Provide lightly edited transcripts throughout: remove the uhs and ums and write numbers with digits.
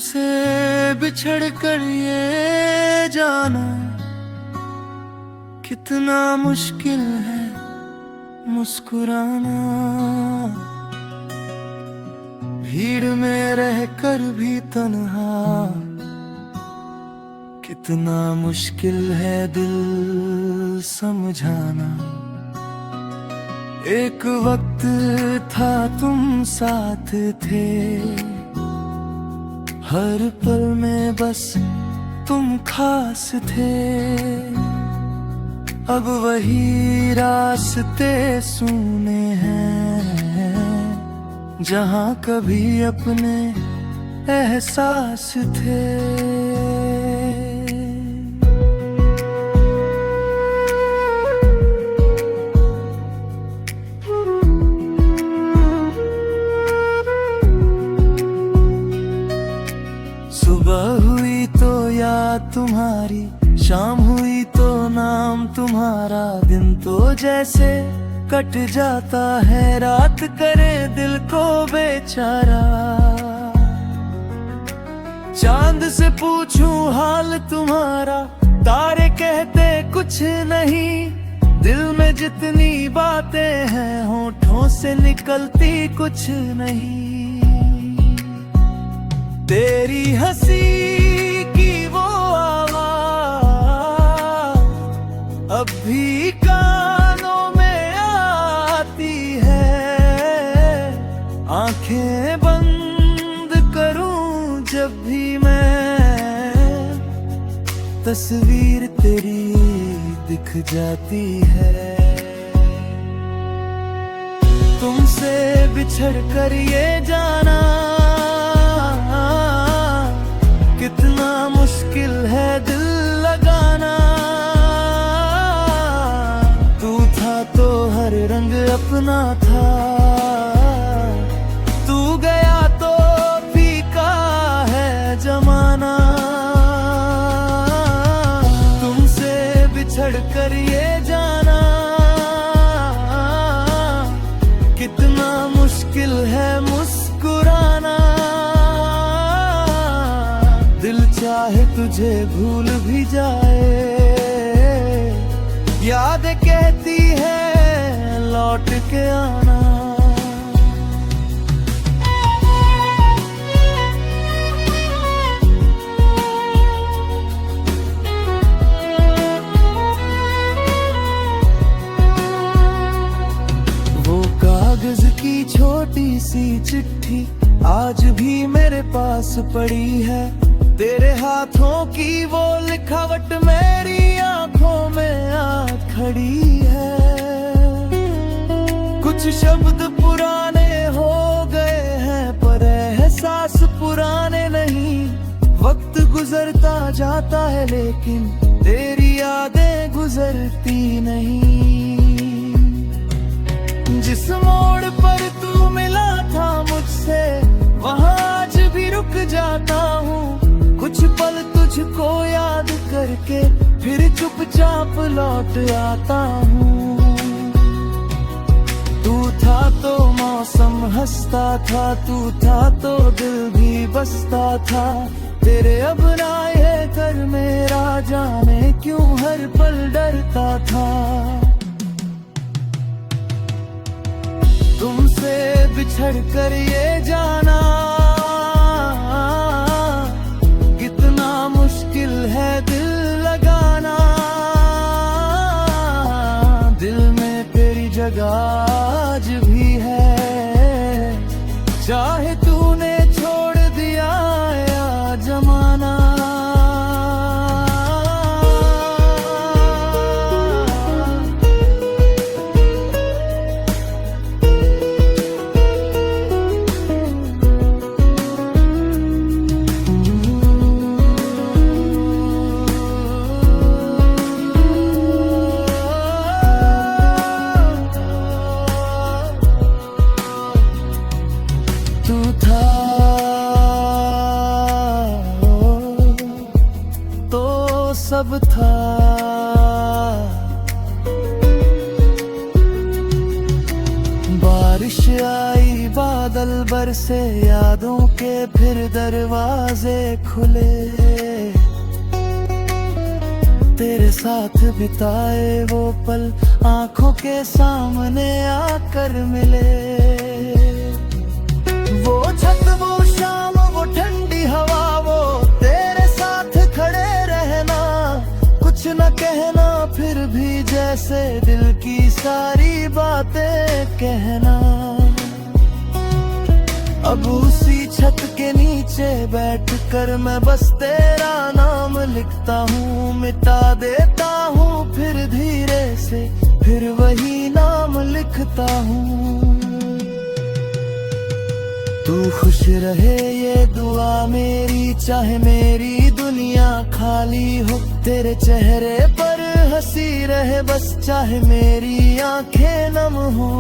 तुमसे बिछड़ कर ये जाना कितना मुश्किल है मुस्कुराना। भीड़ में रहकर भी तन्हा कितना मुश्किल है दिल समझाना। एक वक्त था तुम साथ थे, हर पल में बस तुम खास थे। अब वही रास्ते सुने हैं जहाँ कभी अपने एहसास थे। सुबह हुई तो याद तुम्हारी, शाम हुई तो नाम तुम्हारा। दिन तो जैसे कट जाता है, रात करे दिल को बेचारा। चांद से पूछूं हाल तुम्हारा, तारे कहते कुछ नहीं। दिल में जितनी बातें हैं होठों से निकलती कुछ नहीं। तेरी हंसी की वो आवाज अब भी कानों में आती है। आंखें बंद करूं जब भी मैं, तस्वीर तेरी दिख जाती है। तुमसे बिछड़ कर ये जाना कितना मुश्किल है दिल लगाना। तू था तो हर रंग अपना था, तू गया तो फीका है जमाना। तुमसे बिछड़ कर ये जाना कितना मुश्किल है मुस्कुराना। दिल चाहे तुझे भूल भी जाए, याद कहती है लौट के आना। वो कागज की छोटी सी चिट्ठी आज भी मेरे पास पड़ी है। तेरे हाथों की वो लिखावट मेरी आंखों में आज खड़ी है। कुछ शब्द पुराने हो गए हैं पर एहसास पुराने नहीं। वक्त गुजरता जाता है लेकिन तेरी यादें गुजरती नहीं। जिस मोड़ पर तू मिला था मुझसे वहाँ आज भी रुक जाता हूँ। कुछ पल तुझको याद करके फिर चुपचाप लौट आता हूँ। तू था तो मौसम हंसता था, तू था तो दिल भी बसता था। तेरे अब ना ये कर मेरा जाने क्यों हर पल डरता था। तुमसे बिछड़ कर ये जाना कितना मुश्किल है दिल लगाना। दिल में तेरी जगह आज भी है, चाहे तूने छोड़ दिया या जमाना। तू था तो सब था। बारिश आई बारिश बादल बरसे यादों के फिर दरवाजे खुले, तेरे साथ बिताए वो पल आंखों के सामने आकर मिले। वो छत, वो शाम, वो ठंडी हवा, वो तेरे साथ खड़े रहना, कुछ न कहना फिर भी जैसे दिल की सारी बातें कहना। अब उसी छत के नीचे बैठकर मैं बस तेरा नाम लिखता हूँ, मिटा देता हूँ फिर धीरे से, फिर वही नाम लिखता हूँ। तू खुश रहे ये दुआ मेरी, चाहे मेरी दुनिया खाली हो, तेरे चेहरे पर हंसी रहे बस, चाहे मेरी आंखें नम हो।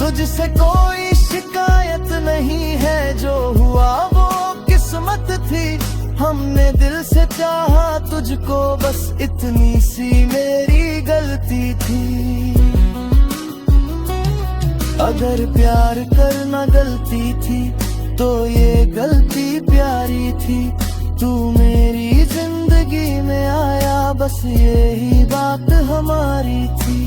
तुझसे कोई शिकायत नहीं है, जो हुआ वो किस्मत थी, हमने दिल से चाहा तुझको, बस इतनी सी मेरी गलती थी। अगर प्यार करना गलती थी तो ये गलती प्यारी थी, तू मेरी जिंदगी में आया बस यही बात हमारी थी।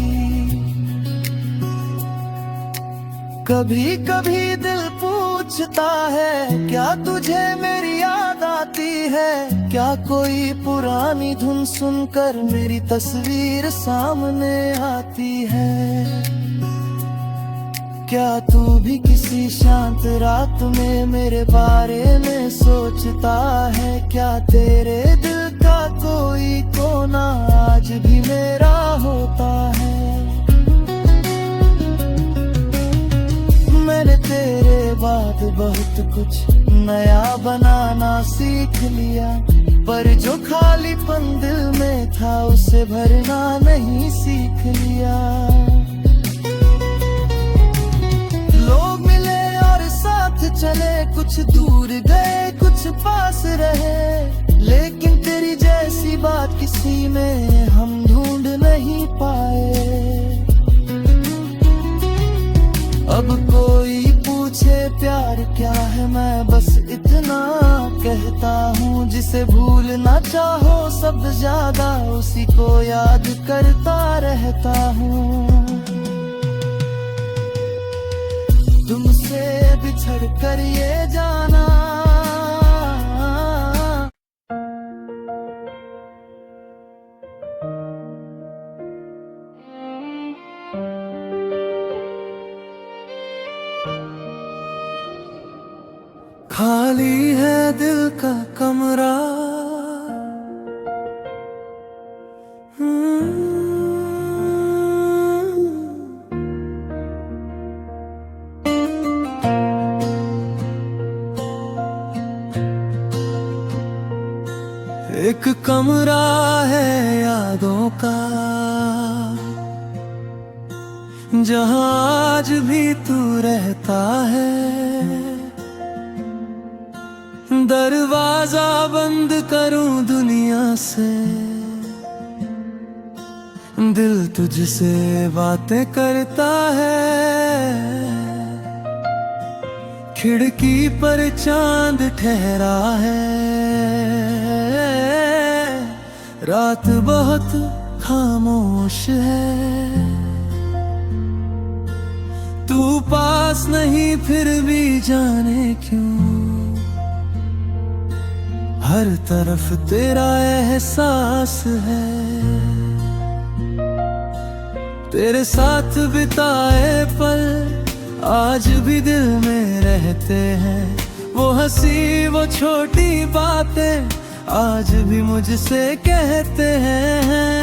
कभी कभी दिल पूछता है क्या तुझे मेरी याद आती है, क्या कोई पुरानी धुन सुनकर मेरी तस्वीर सामने आती है। क्या तू भी किसी शांत रात में मेरे बारे में सोचता है, क्या तेरे दिल का कोई कोना आज भी मेरा होता है। मैंने तेरे बाद बहुत कुछ नया बनाना सीख लिया, पर जो खालीपन दिल में था उसे भरना नहीं सीख लिया। लोग मिले और साथ चले, कुछ दूर गए कुछ पास रहे, लेकिन तेरी जैसी बात किसी में हम ढूंढ नहीं पाए। अब कोई पूछे प्यार क्या है, मैं बस इतना कहता हूँ, जिसे भूलना चाहो सब ज्यादा उसी को याद करता रहता हूँ। तुमसे बिछड़ कर ये जाना, खाली है दिल का कमरा, एक कमरा है यादों का, जहां आज भी तू रहता है। दरवाजा बंद करूं दुनिया से, दिल तुझसे बातें करता है। खिड़की पर चांद ठहरा है, रात बहुत खामोश है। तू पास नहीं फिर भी जाने क्यों, हर तरफ तेरा एहसास है। तेरे साथ बिताए पल आज भी दिल में रहते हैं, वो हंसी वो छोटी बातें आज भी मुझसे कहते हैं।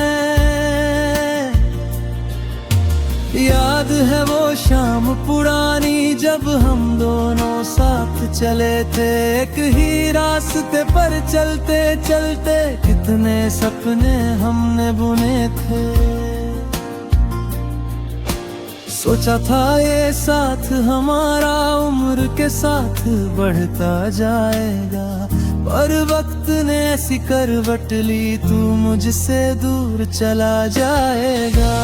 याद है वो शाम पुरानी जब हम दोनों साथ चले थे, एक ही रास्ते पर चलते चलते कितने सपने हमने बुने थे। सोचा था ये साथ हमारा उम्र के साथ बढ़ता जाएगा, पर वक्त ने ऐसी करवट ली तू मुझसे दूर चला जाएगा।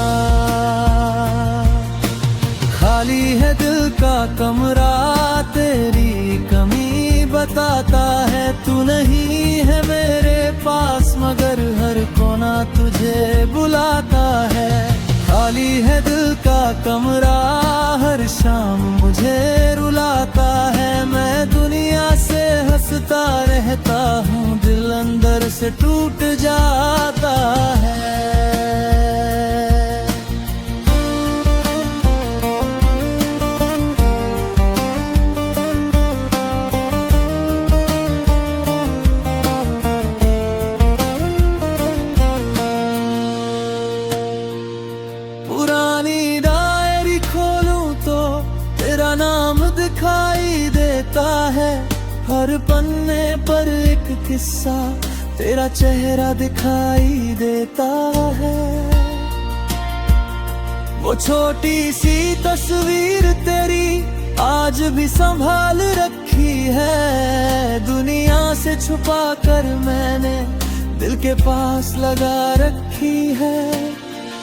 खाली है दिल का कमरा, तेरी कमी बताता है। तू नहीं है मेरे पास मगर हर कोना तुझे बुलाता है। खाली है दिल का कमरा, हर शाम मुझे रुलाता है। मैं दुनिया से हंसता रहता हूँ, दिल अंदर से टूट जाता है। पुरानी डायरी खोलूं तो तेरा नाम दिखाई देता है। हर पन्ने पर एक किस्सा, तेरा चेहरा दिखाई देता है। वो छोटी सी तस्वीर तेरी आज भी संभाल रखी है। दुनिया से छुपा कर मैंने दिल के पास लगा रखी है।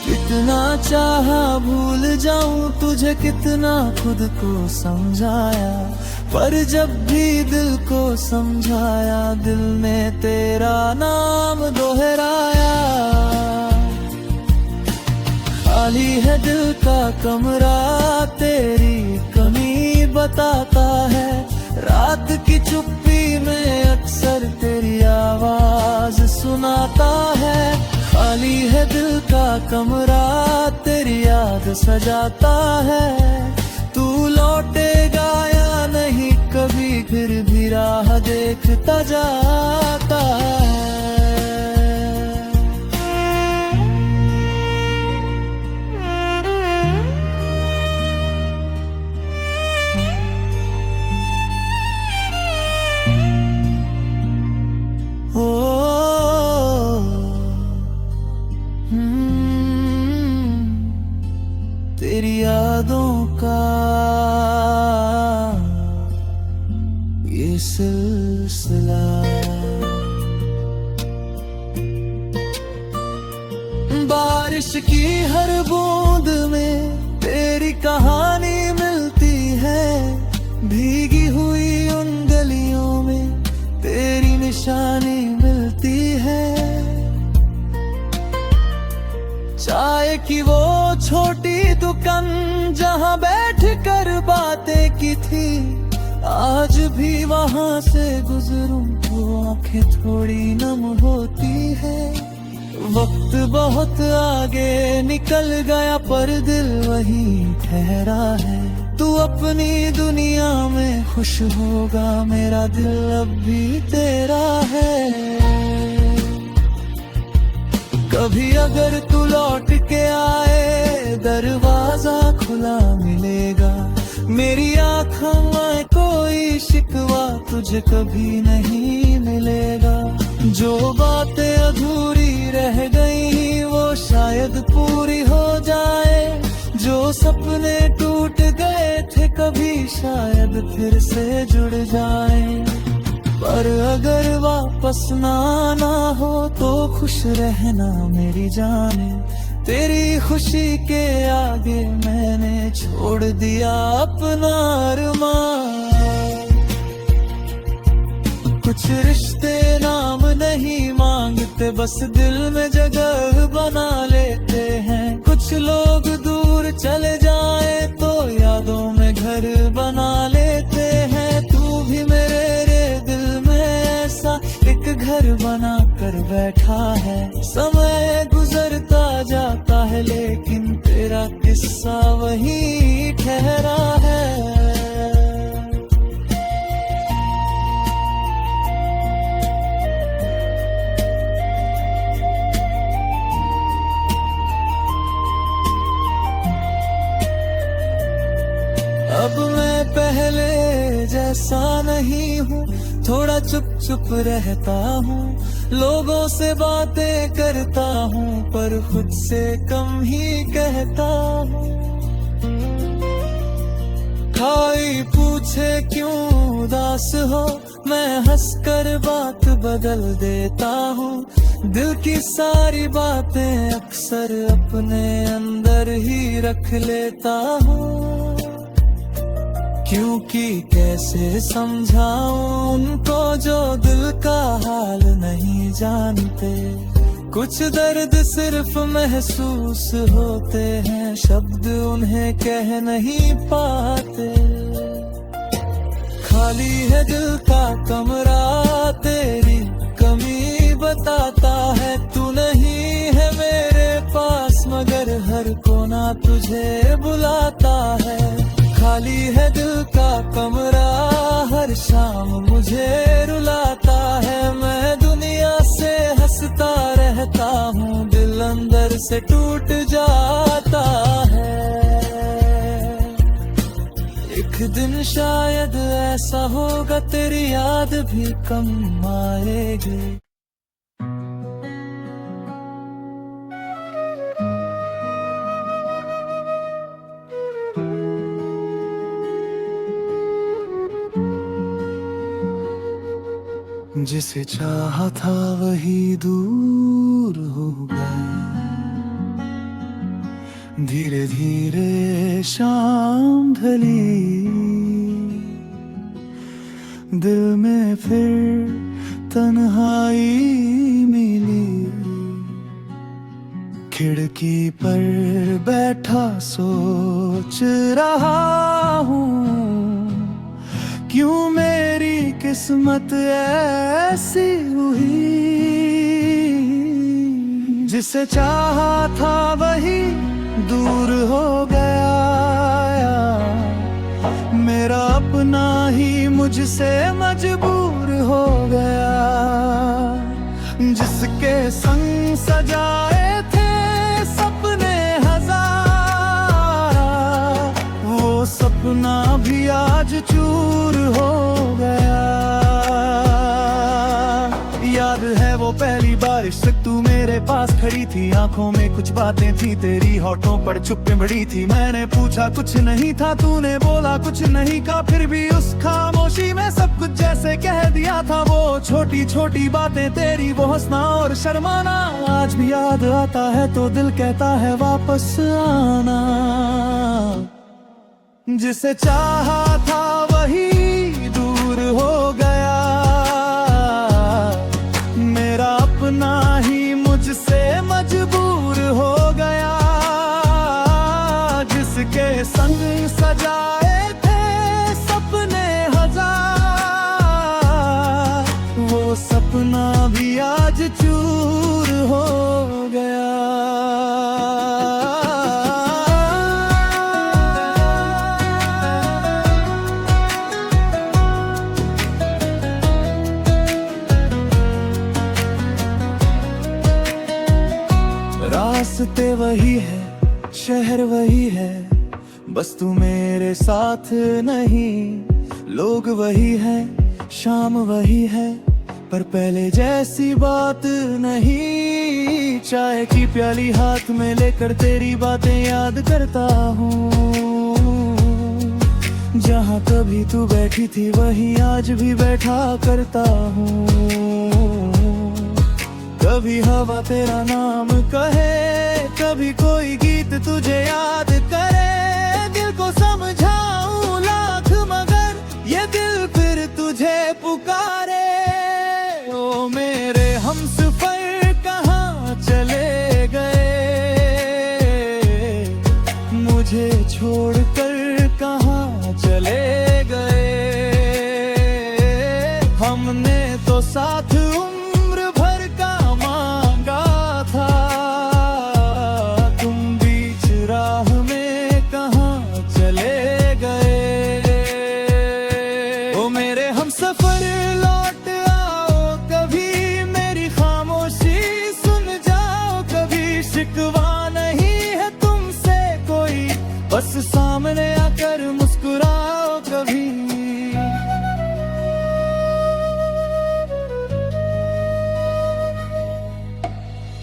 कितना चाहा भूल जाऊं तुझे, कितना खुद को समझाया, पर जब भी दिल को समझाया दिल ने तेरा नाम दोहराया। खाली है दिल का कमरा, तेरी कमी बताता है। रात की चुप्पी में अक्सर तेरी आवाज सुनाता है। खाली है दिल का कमरा, तेरी याद सजाता है। तू लौटेगा या नहीं कभी, फिर भी राह देखता जाता है। तेरी यादों का ये सिलसिला, बारिश की हर बूंद में तेरी कहानी मिलती है। भीगी हुई उन गलियों में तेरी निशानी मिलती है। चाय की वो छोटी दुकान जहाँ बैठ कर बातें की थी, आज भी वहाँ से गुजरूं तो आंखें थोड़ी नम होती है। वक्त बहुत आगे निकल गया पर दिल वहीं ठहरा है। तू अपनी दुनिया में खुश होगा, मेरा दिल अब भी तेरा है। कभी अगर तू लौट के आए, दरवाजा खुला मिलेगा। मेरी आँखों में कोई शिकवा तुझे कभी नहीं मिलेगा। जो बातें अधूरी रह गई वो शायद पूरी हो जाए। जो सपने टूट गए थे कभी शायद फिर से जुड़ जाए। पर अगर वापस ना आना हो तो खुश रहना मेरी जाने। तेरी खुशी के आगे मैंने छोड़ दिया अपना अरमान। कुछ रिश्ते नाम नहीं मांगते, बस दिल में जगह बना लेते हैं। कुछ लोग दूर चले जाए तो यादों में घर बना लेते हैं। तू भी मेरे दिल में ऐसा एक घर बना कर बैठा है। समय गुजरता जाता है लेकिन तेरा किस्सा वही ठहरा है। अब मैं पहले जैसा नहीं हूँ, थोड़ा चुप चुप रहता हूँ। लोगों से बातें करता हूँ पर खुद से कम ही कहता हूँ। कोई पूछे क्यों उदास हो, मैं हंसकर बात बदल देता हूँ। दिल की सारी बातें अक्सर अपने अंदर ही रख लेता हूँ। क्योंकि कैसे समझाऊं उनको जो दिल का हाल नहीं जानते। कुछ दर्द सिर्फ महसूस होते हैं, शब्द उन्हें कह नहीं पाते। खाली है दिल का कमरा, तेरी कमी बताता है। तू नहीं है मेरे पास मगर हर कोना तुझे बुलाता है। खाली है दिल का कमरा, हर शाम मुझे रुलाता है। मैं दुनिया से हंसता रहता हूँ, दिल अंदर से टूट जाता है। एक दिन शायद ऐसा होगा, तेरी याद भी कम आएगी। जिसे चाहा था वही दूर हो गए, धीरे धीरे शाम ढली। दिल में फिर तन्हाई मिली। खिड़की पर बैठा सोच रहा हूँ, क्यों मेरी किस्मत ऐसी हुई। जिसे चाहा था वही दूर हो गया, मेरा अपना ही मुझसे मजबूर हो गया। जिसके संग सजाए थे सपने हजार, वो सपना भी आज चूर हो गया। याद है वो पहली बारिश से तू मेरे पास खड़ी थी, आंखों में कुछ बातें थी तेरी, होठों पर चुप्पी बड़ी थी। मैंने पूछा कुछ नहीं था, तूने बोला कुछ नहीं का, फिर भी उस खामोशी में सब कुछ जैसे कह दिया था। वो छोटी छोटी बातें तेरी, वो हंसना और शर्माना, आज भी याद आता है तो दिल कहता है वापस आना। जिसे चाहा था वही दूर हो गया, मेरा अपना ही मुझसे मजबूर हो गया। जिसके संग सजाए थे सपने हजार, वो सपना भी आज चूर हो गया। रास्ते वही है, शहर वही है, बस तू मेरे साथ नहीं। लोग वही है, शाम वही है, पर पहले जैसी बात नहीं। चाय की प्याली हाथ में लेकर तेरी बातें याद करता हूँ। जहाँ कभी तू बैठी थी वहीं आज भी बैठा करता हूँ। कभी हवा तेरा नाम कहे, कभी कोई गीत तुझे याद करे। दिल को समझाऊं लाख मगर ये दिल फिर तुझे पुकारे। ओ मेरे हमसफर कहाँ चले गए, मुझे छोड़कर कहाँ चले गए। हमने तो साथ उम्र भर का मांगा था, तुम बीच राह में कहाँ चले गए। ओ मेरे हमसफर लौट आओ कभी, मेरी खामोशी सुन जाओ कभी। शिकवा नहीं है तुमसे कोई, बस सामने आकर मुस्कुराओ कभी।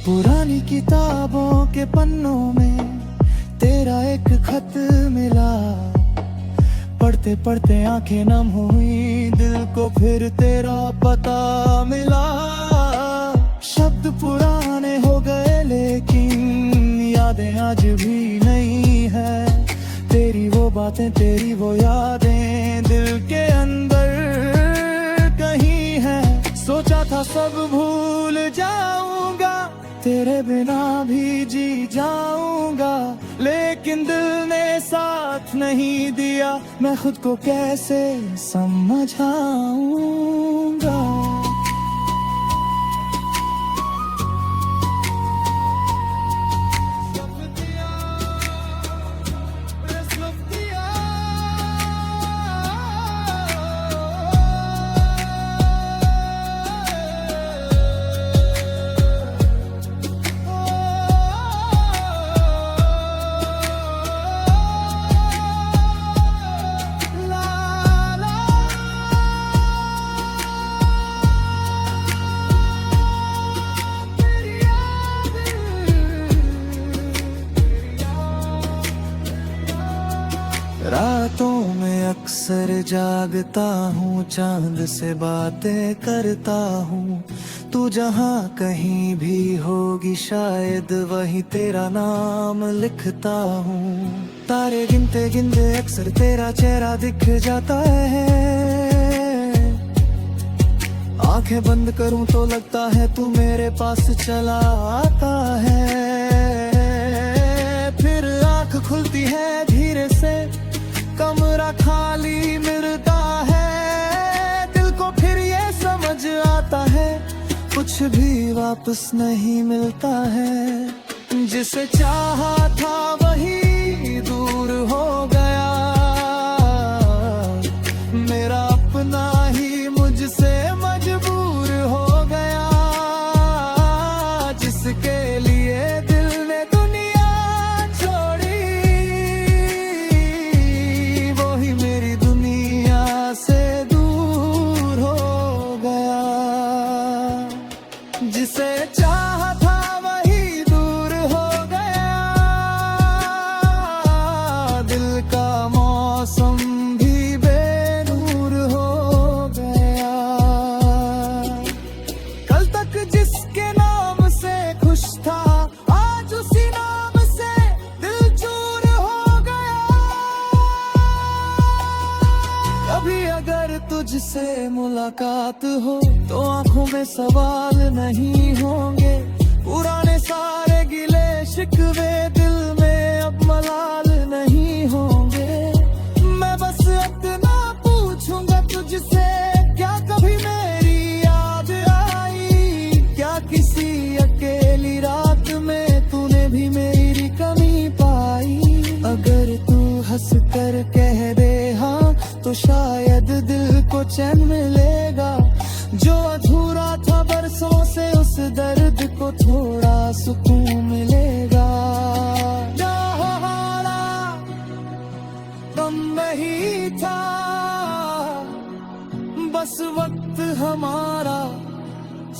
पुरानी किताबों के पन्नों में तेरा एक खत मिला। पढ़ते पढ़ते आंखें नम हुई, दिल को फिर तेरा पता मिला। शब्द पुराने हो गए लेकिन यादें आज भी नहीं है। तेरी वो बातें, तेरी वो यादें के अंदर कहीं है। सोचा था सब भूल जाऊंगा, तेरे बिना भी जी जाऊंगा, लेकिन दिल ने साथ नहीं दिया, मैं खुद को कैसे समझाऊंगा। रातों में अक्सर जागता हूँ, चांद से बातें करता हूँ। तू जहाँ कहीं भी होगी शायद वहीं तेरा नाम लिखता हूँ। तारे गिनते गिनते अक्सर तेरा चेहरा दिख जाता है। आंखें बंद करूँ तो लगता है तू मेरे पास चला आता है। फिर आंख खुलती है धीरे से, कमरा खाली मिलता है। दिल को फिर ये समझ आता है कुछ भी वापस नहीं मिलता है। जिसे चाहा था वही दूर हो गया, मेरा अपना ही मुझसे मजबूर हो गया। जिसके लिए दिल ने दुनिया छोड़ी, वही मेरी दुनिया से दूर हो गया। जिसे चाहा था वही दूर हो गया, दिल का मौसम भी बेनूर हो गया। कल तक जिसके नाम से खुश था, आज उसी नाम से दिल चूर हो गया। कभी अगर तुझसे मुलाकात हो तो आंखों में सवाल नहीं होंगे। पुराने सारे गिले शिकवे दिल में अब मलाल नहीं होंगे। मैं बस इतना पूछूंगा तुझसे, क्या कभी मेरी याद आई? क्या किसी अकेली रात में तूने भी मेरी कमी पाई? अगर तू हंस कर कह दे हाँ, तो शायद दिल को चैन मिलेगा। जो अधूरा था बरसों से, उस दर्द को थोड़ा सुकून मिलेगा। हमारा गम नहीं था, बस वक्त हमारा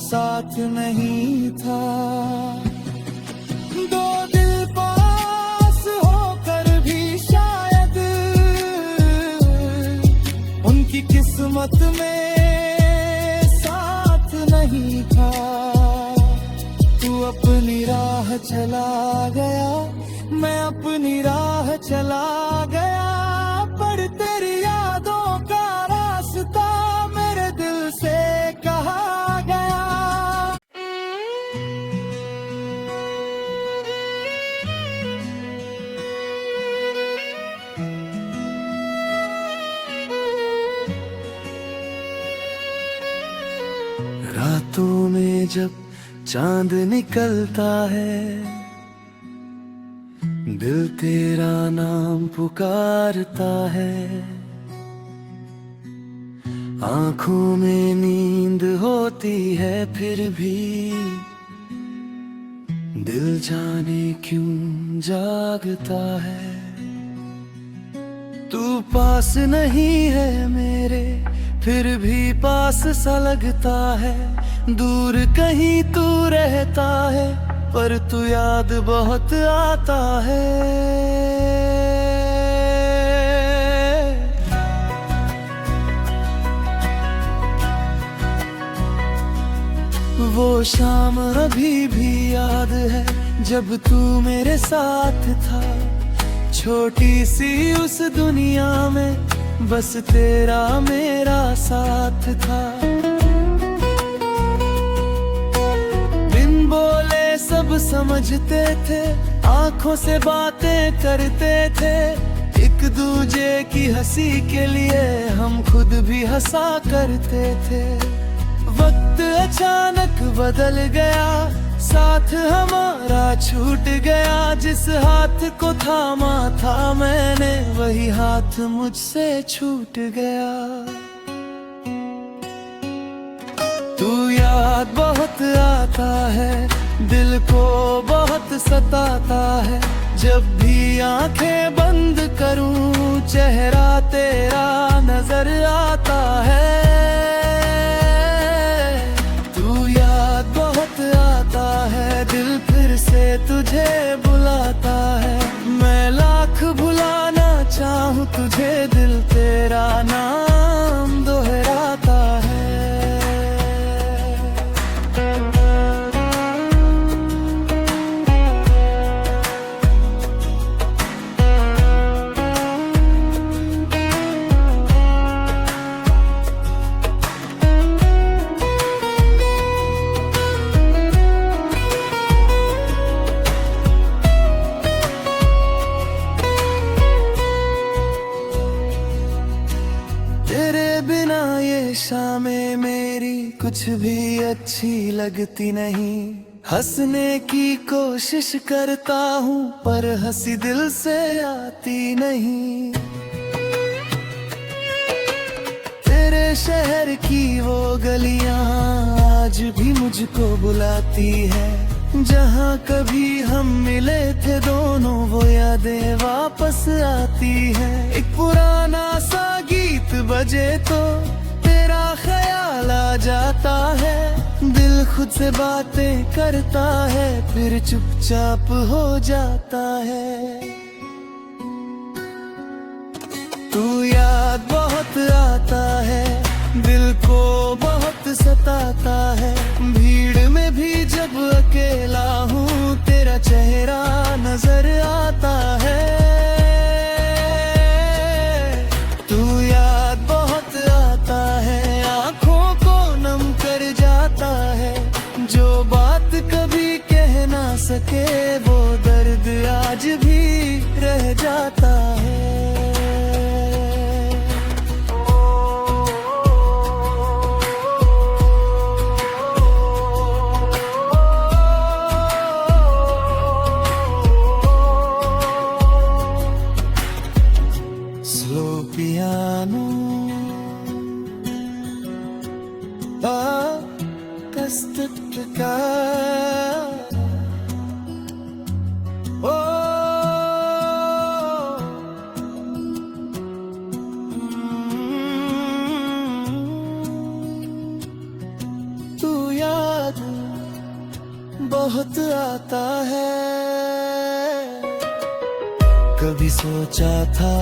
साथ नहीं था। दो दिल पास होकर भी शायद उनकी किस्मत में साथ नहीं था। तू अपनी राह चला गया, मैं अपनी राह चला गया, पर तेरी यादों का रास्ता मेरे दिल से कहा गया। रातों में जब चांद निकलता है, दिल तेरा नाम पुकारता है। आंखों में नींद होती है फिर भी दिल जाने क्यों जागता है। तू पास नहीं है मेरे, फिर भी पास सा लगता है। दूर कहीं तू रहता है, पर तू याद बहुत आता है। वो शाम अभी भी याद है जब तू मेरे साथ था। छोटी सी उस दुनिया में बस तेरा मेरा साथ था। बिन बोले सब समझते थे, आंखों से बातें करते थे, एक दूजे की हंसी के लिए हम खुद भी हंसा करते थे। वक्त अचानक बदल गया, साथ हमारा छूट गया, जिस हाथ को थामा था मैंने वही हाथ मुझसे छूट गया। तू याद बहुत आता है, दिल को बहुत सताता है, जब भी आंखें बंद करूं चेहरा तेरा नजर आता है। तू याद बहुत आता है, दिल फिर से तुझे बुलाता है, मैं लाख भुलाना चाहूं तुझे, दिल तेरा नाम दोहराता है। शामें मेरी कुछ भी अच्छी लगती नहीं, हंसने की कोशिश करता हूँ पर हंसी दिल से आती नहीं। तेरे शहर की वो गलियां आज भी मुझको बुलाती है, जहाँ कभी हम मिले थे दोनों वो यादें वापस आती हैं। एक पुराना सा गीत बजे तो तेरा ख्याल आ जाता है, दिल खुद से बातें करता है फिर चुपचाप हो जाता है। तू याद बहुत आता है, दिल को बहुत सताता है, भीड़ में भी जब अकेला हूँ तेरा चेहरा नजर आता है। तू याद बहुत आता है, आंखों को नम कर जाता है, जो बात कभी कह ना सके वो दर्द आज भी रह जाता है। Slow piano, acústica, oh, तू याद बहुत आता है। कभी सोचा था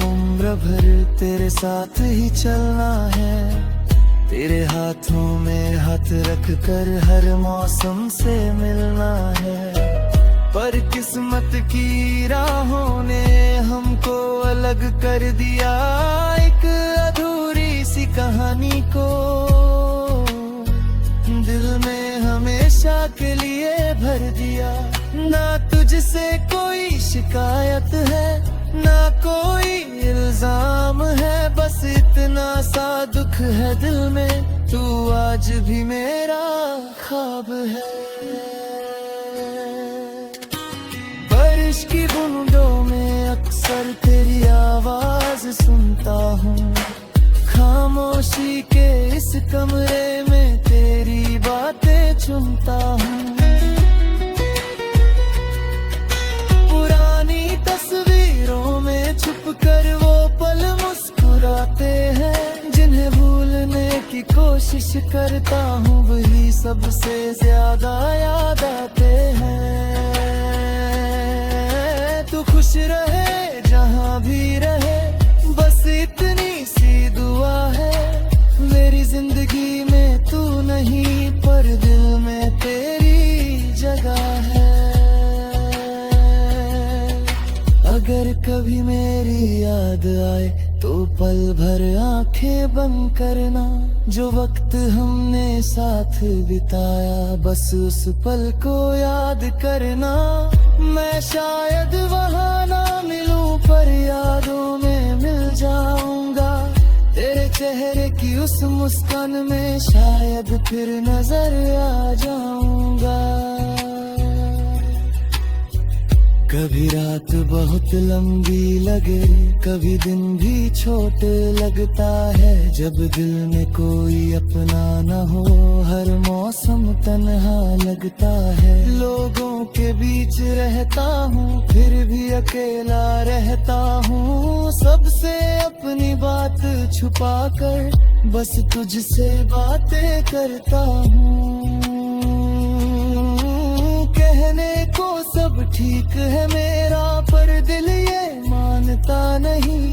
उम्र भर तेरे साथ ही चलना है, तेरे हाथों में हाथ रख कर हर मौसम से मिलना है, पर किस्मत की राहों ने हमको अलग कर दिया, एक अधूरी सी कहानी को दिल में हमेशा के लिए भर दिया। ना तुझसे कोई शिकायत है ना कोई इल्जाम है, बस इतना सा दुख है दिल में, तू आज भी मेरा ख्वाब है। बारिश की बूंदों में अक्सर तेरी आवाज सुनता हूँ, खामोशी के इस कमरे में तेरी बातें चुनता हूँ। पुरानी तस्वीरों में छुप कर वो पल मुस्कुराते हैं, जिन्हें भूलने की कोशिश करता हूँ वही सबसे ज्यादा याद आते हैं। तू खुश रहे जहाँ भी रहे, बस इतनी सी दुआ है, मेरी जिंदगी में तू नहीं पर दिल में तेरी जगह है। अगर कभी मेरी याद आए तो पल भर आंखें बंद करना, जो वक्त हमने साथ बिताया बस उस पल को याद करना। मैं शायद वहाँ ना मिलूं पर यादों में मिल जाऊंगा, तेरे चेहरे की उस मुस्कान में शायद फिर नजर आ जाऊंगा। कभी रात बहुत लंबी लगे, कभी दिन भी छोटे लगता है, जब दिल में कोई अपना न हो हर मौसम तन्हा लगता है। लोगों के बीच रहता हूँ फिर भी अकेला रहता हूँ, सबसे अपनी बात छुपा कर बस तुझसे बातें करता हूँ। कहने को सब ठीक है मेरा पर दिल ये मानता नहीं,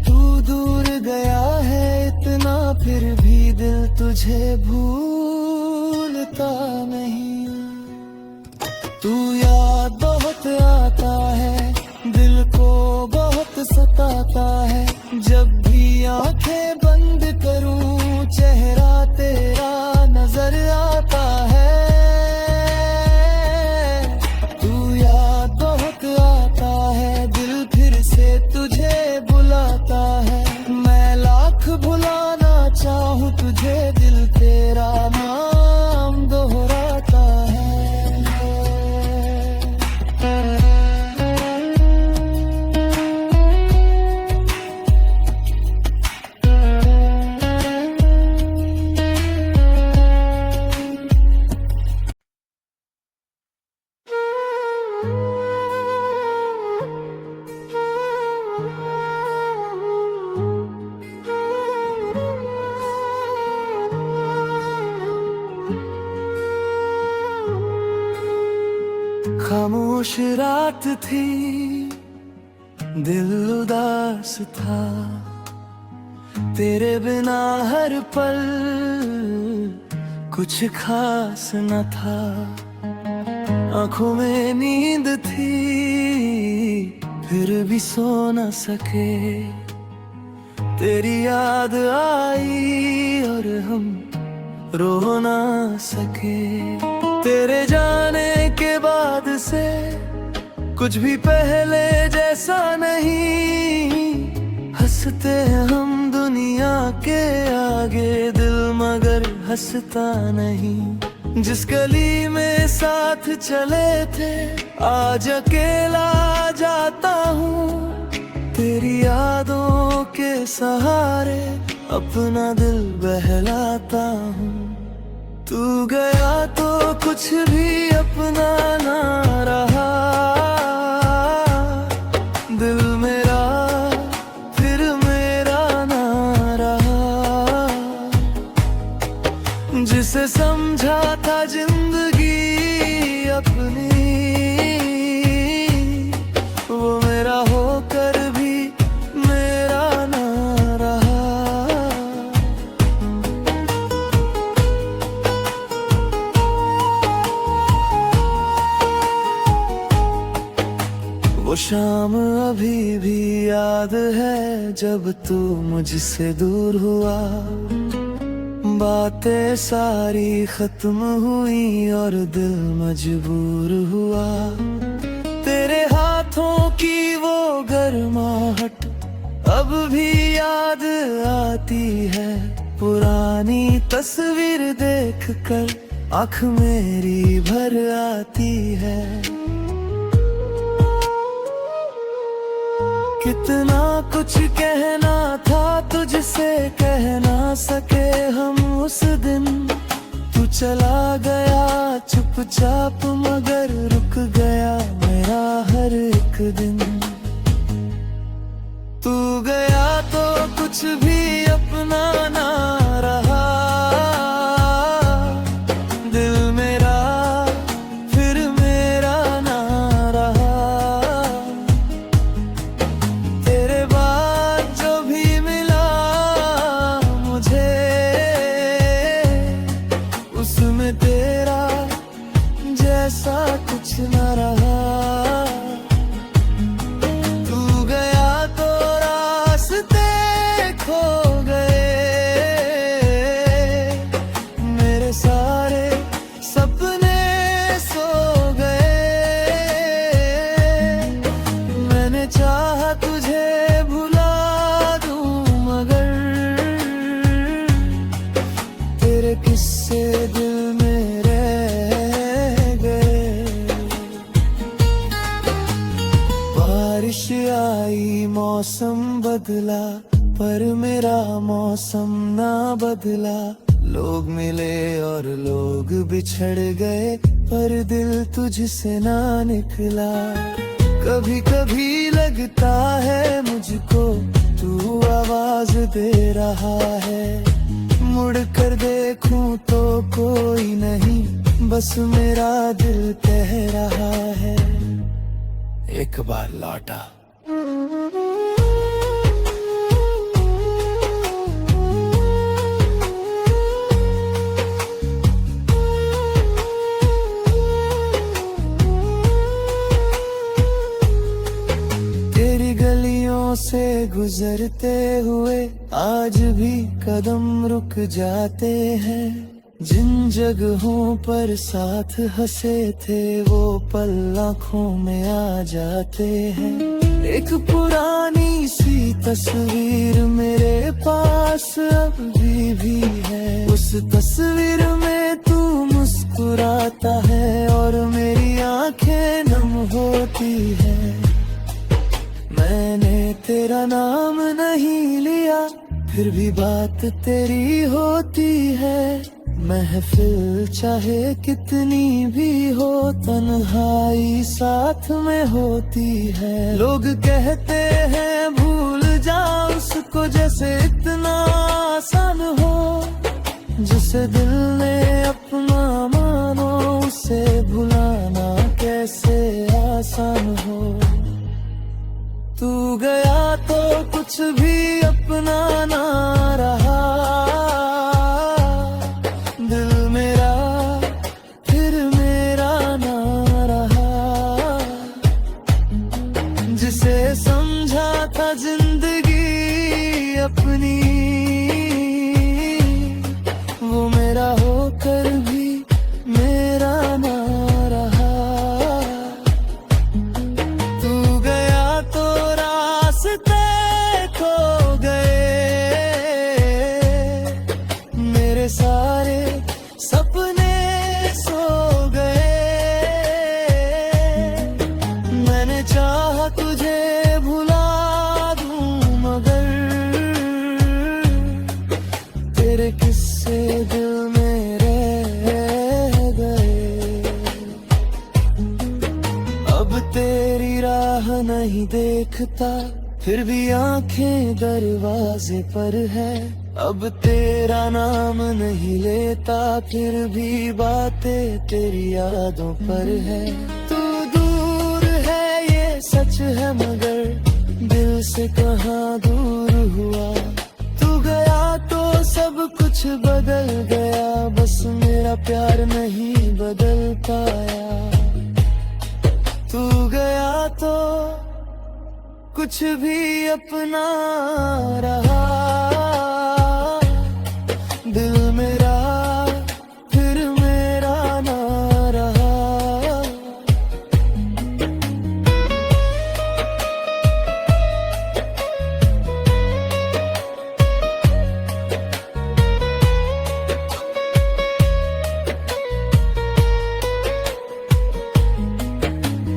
तू दूर गया है इतना फिर भी दिल तुझे भूलता नहीं। तू याद बहुत आता है, दिल को बहुत सताता है, जब भी आंखें बंद करूं चेहरा तेरा नजर आता है। तुझे बुलाता है, मैं लाख भुलाना चाहूँ तुझे दिल तेरा नाम दोहराता है। खामोश रात थी, दिल उदास था, तेरे बिना हर पल कुछ खास न था। आंखों में नींद थी फिर भी सो न सके, तेरी याद आई और हम रो ना सके। तेरे जाने के बाद से कुछ भी पहले जैसा नहीं, हंसते हम दुनिया के आगे दिल मगर हंसता नहीं। जिस गली में साथ चले थे आज अकेला जाता हूँ, तेरी यादों के सहारे अपना दिल बहलाता हूँ। तू गया तो कुछ भी अपना ना रहा, दिल मेरा फिर मेरा ना रहा। जिसे समझा था जिंदगी अपनी, वो मेरा होकर भी मेरा ना रहा। वो शाम अभी भी याद है जब तू मुझसे दूर हुआ, बातें सारी खत्म हुई और दिल मजबूर हुआ। तेरे हाथों की वो गर्माहट अब भी याद आती है, पुरानी तस्वीर देखकर आँख मेरी भर आती है। कितना कुछ कहना था तुझसे कह ना सके हम उस दिन, तू चला गया चुपचाप मगर रुक गया मेरा हर एक दिन। तू गया तो कुछ भी अपना ना रहा, दिल मेरा फिर मेरा ना रहा। तेरे बाद जो भी मिला मुझे, उसमें तेरा जैसा कुछ न रहा। तू गया तो रास्ते मौसम बदला पर मेरा मौसम ना बदला। लोग मिले और लोग बिछड़ गए पर दिल तुझसे ना निकला। कभी कभी लगता है मुझको तू आवाज दे रहा है। मुड़ कर देखूं तो कोई नहीं, बस मेरा दिल कह रहा है एक बार लौटा। तेरी गलियों से गुजरते हुए आज भी कदम रुक जाते हैं। जिन जगहों पर साथ हंसे थे वो पल आँखों में आ जाते हैं। एक पुरानी सी तस्वीर मेरे पास अभी भी है। उस तस्वीर में तू मुस्कुराता है और मेरी आंखें नम होती है। मैंने तेरा नाम नहीं लिया फिर भी बात तेरी होती है। महफिल चाहे कितनी भी हो तन्हाई साथ में होती है। लोग कहते हैं भूल जा उसको जैसे इतना आसान हो। जिसे दिल ने अपना मानो उसे भुलाना कैसे आसान हो। तू गया तो कुछ भी अपना ना रहा। दिल मेरा फिर मेरा ना रहा। जिसे समझा था जिंदगी अपनी वो मेरा होकर भी मेरा ना रहा। तू गया तो रास्ते खो गए। मेरे सारे सपने सो गए। मैंने चाहा तुझे भुला दूं मगर तेरे किस्से दिल में रह गए। अब तेरी राह नहीं देखता फिर भी आंखें दरवाजे पर है। अब तेरा नाम नहीं लेता फिर भी बातें तेरी यादों पर है। तू दूर है ये सच है मगर दिल से कहाँ दूर हुआ। तू गया तो सब कुछ बदल गया बस मेरा प्यार नहीं बदल पाया। तू गया तो कुछ भी अपना रहा। दिल मेरा फिर मेरा ना रहा।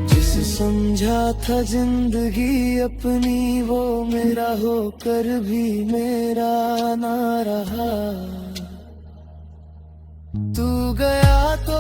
जिसे समझा था जिंदगी अपनी वो मेरा होकर भी मेरा ना रहा। तू गया तो